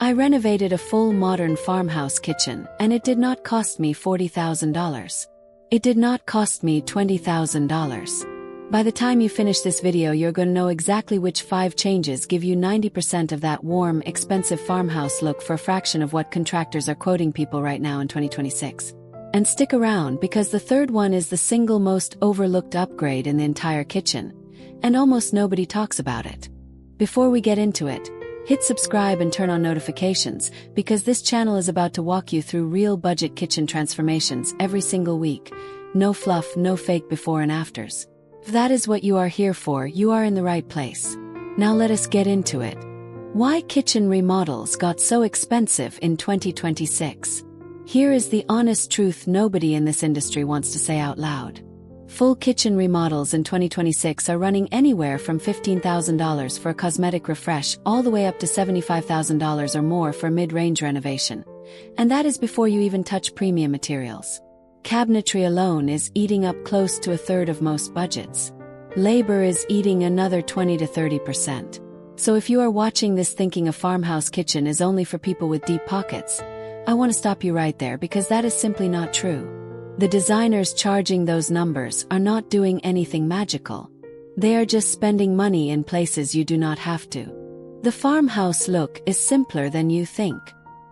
I renovated a full modern farmhouse kitchen, and it did not cost me $40,000. It did not cost me $20,000. By the time you finish this video, you're going to know exactly which 5 changes give you 90% of that warm, expensive farmhouse look for a fraction of what contractors are quoting people right now in 2026. And stick around, because the third one is the single most overlooked upgrade in the entire kitchen, and almost nobody talks about it. Before we get into it, hit subscribe and turn on notifications, because this channel is about to walk you through real budget kitchen transformations every single week. No fluff, no fake before and afters. If that is what you are here for, you are in the right place. Now let us get into it. Why kitchen remodels got so expensive in 2026. Here is the honest truth nobody in this industry wants to say out loud. Full kitchen remodels in 2026 are running anywhere from $15,000 for a cosmetic refresh all the way up to $75,000 or more for mid-range renovation. And that is before you even touch premium materials. Cabinetry alone is eating up close to a third of most budgets. Labor is eating another 20 to 30%. So if you are watching this thinking a farmhouse kitchen is only for people with deep pockets, I want to stop you right there, because that is simply not true. The designers charging those numbers are not doing anything magical. They are just spending money in places you do not have to. The farmhouse look is simpler than you think.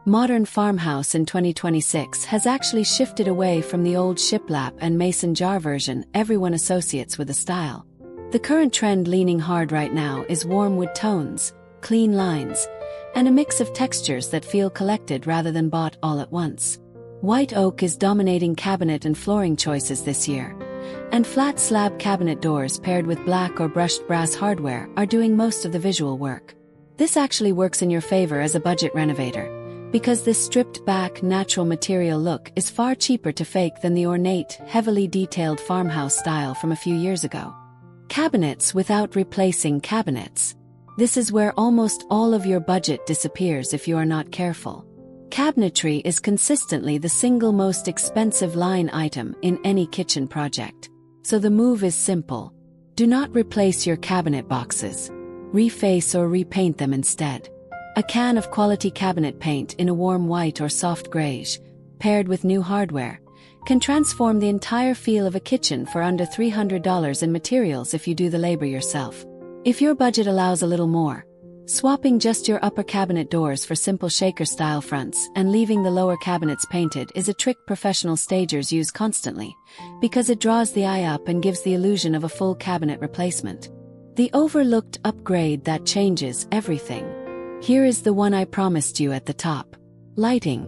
Modern farmhouse in 2026 has actually shifted away from the old shiplap and mason jar version everyone associates with the style. The current trend leaning hard right now is warm wood tones, clean lines, and a mix of textures that feel collected rather than bought all at once. White oak is dominating cabinet and flooring choices this year, and flat slab cabinet doors paired with black or brushed brass hardware are doing most of the visual work. This actually works in your favor as a budget renovator, because this stripped-back, natural material look is far cheaper to fake than the ornate, heavily detailed farmhouse style from a few years ago. Cabinets without replacing cabinets. This is where almost all of your budget disappears if you are not careful. Cabinetry is consistently the single most expensive line item in any kitchen project. So the move is simple. Do not replace your cabinet boxes. Reface or repaint them instead. A can of quality cabinet paint in a warm white or soft grayish, paired with new hardware, can transform the entire feel of a kitchen for under $300 in materials if you do the labor yourself. If your budget allows a little more, swapping just your upper cabinet doors for simple shaker-style fronts and leaving the lower cabinets painted is a trick professional stagers use constantly, because it draws the eye up and gives the illusion of a full cabinet replacement. The overlooked upgrade that changes everything. Here is the one I promised you at the top. Lighting.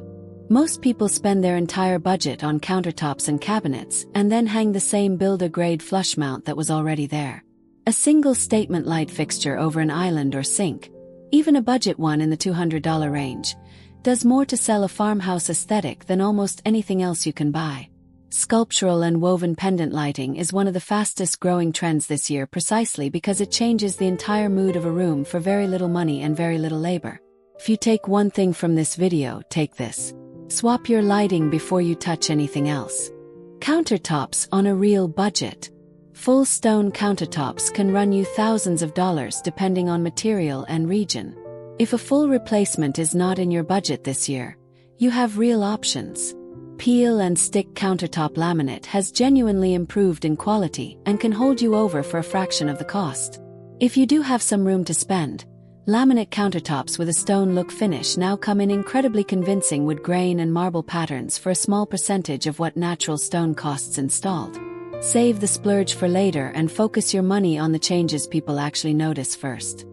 Most people spend their entire budget on countertops and cabinets and then hang the same build-a-grade flush mount that was already there. A single statement light fixture over an island or sink, even a budget one in the $200 range, does more to sell a farmhouse aesthetic than almost anything else you can buy. Sculptural and woven pendant lighting is one of the fastest growing trends this year, precisely because it changes the entire mood of a room for very little money and very little labor. If you take one thing from this video, take this. Swap your lighting before you touch anything else. Countertops on a real budget. Full stone countertops can run you thousands of dollars depending on material and region. If a full replacement is not in your budget this year, you have real options. Peel and stick countertop laminate has genuinely improved in quality and can hold you over for a fraction of the cost. If you do have some room to spend, laminate countertops with a stone look finish now come in incredibly convincing wood grain and marble patterns for a small percentage of what natural stone costs installed. Save the splurge for later and focus your money on the changes people actually notice first.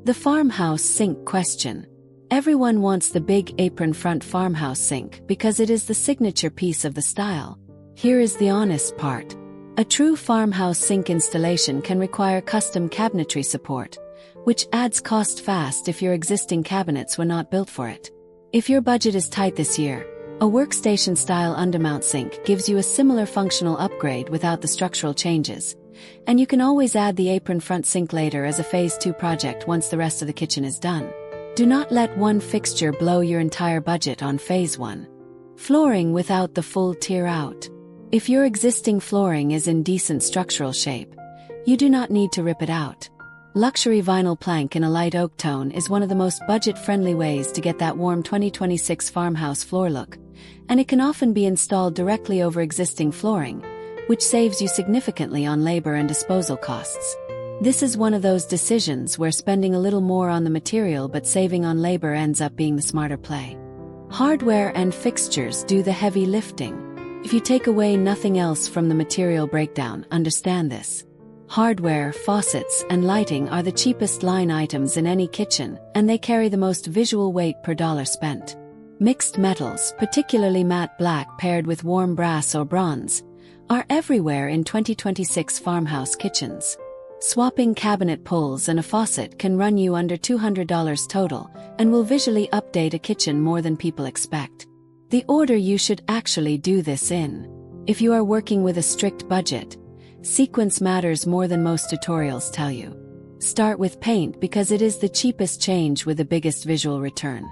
The farmhouse sink question. Everyone wants the big apron front farmhouse sink because it is the signature piece of the style. Here is the honest part. A true farmhouse sink installation can require custom cabinetry support, which adds cost fast if your existing cabinets were not built for it. If your budget is tight this year, a workstation-style undermount sink gives you a similar functional upgrade without the structural changes, and you can always add the apron front sink later as a Phase 2 project once the rest of the kitchen is done. Do not let one fixture blow your entire budget on Phase 1. Flooring without the full tear out. If your existing flooring is in decent structural shape, you do not need to rip it out. Luxury vinyl plank in a light oak tone is one of the most budget-friendly ways to get that warm 2026 farmhouse floor look, and it can often be installed directly over existing flooring, which saves you significantly on labor and disposal costs. This is one of those decisions where spending a little more on the material but saving on labor ends up being the smarter play. Hardware and fixtures do the heavy lifting. If you take away nothing else from the material breakdown, understand this. Hardware, faucets, and lighting are the cheapest line items in any kitchen, and they carry the most visual weight per dollar spent. Mixed metals, particularly matte black paired with warm brass or bronze, are everywhere in 2026 farmhouse kitchens. Swapping cabinet pulls and a faucet can run you under $200 total and will visually update a kitchen more than people expect. The order you should actually do this in. If you are working with a strict budget, sequence matters more than most tutorials tell you. Start with paint because it is the cheapest change with the biggest visual return.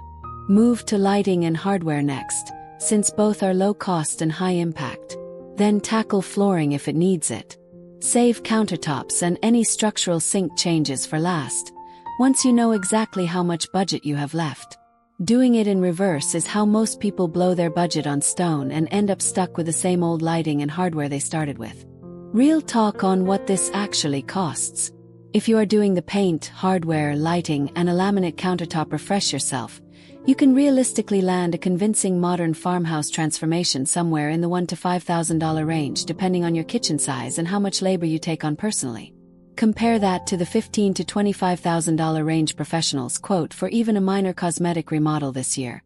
Move to lighting and hardware next, since both are low cost and high impact. Then tackle flooring if it needs it. Save countertops and any structural sink changes for last, once you know exactly how much budget you have left. Doing it in reverse is how most people blow their budget on stone and end up stuck with the same old lighting and hardware they started with. Real talk on what this actually costs. If you are doing the paint, hardware, lighting, and a laminate countertop refresh yourself, you can realistically land a convincing modern farmhouse transformation somewhere in the $1,000 to $5,000 range depending on your kitchen size and how much labor you take on personally. Compare that to the $15,000 to $25,000 range professionals quote for even a minor cosmetic remodel this year,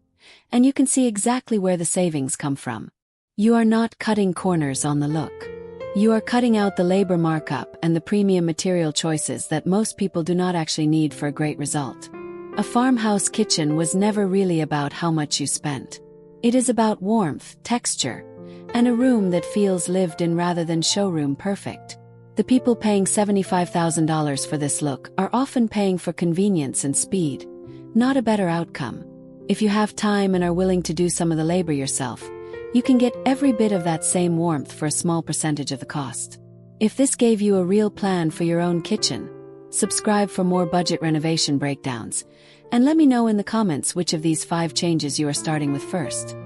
and you can see exactly where the savings come from. You are not cutting corners on the look. You are cutting out the labor markup and the premium material choices that most people do not actually need for a great result. A farmhouse kitchen was never really about how much you spent. It is about warmth, texture, and a room that feels lived in rather than showroom perfect. The people paying $75,000 for this look are often paying for convenience and speed, not a better outcome. If you have time and are willing to do some of the labor yourself, you can get every bit of that same warmth for a small percentage of the cost. If this gave you a real plan for your own kitchen, subscribe for more budget renovation breakdowns, and let me know in the comments which of these 5 changes you are starting with first.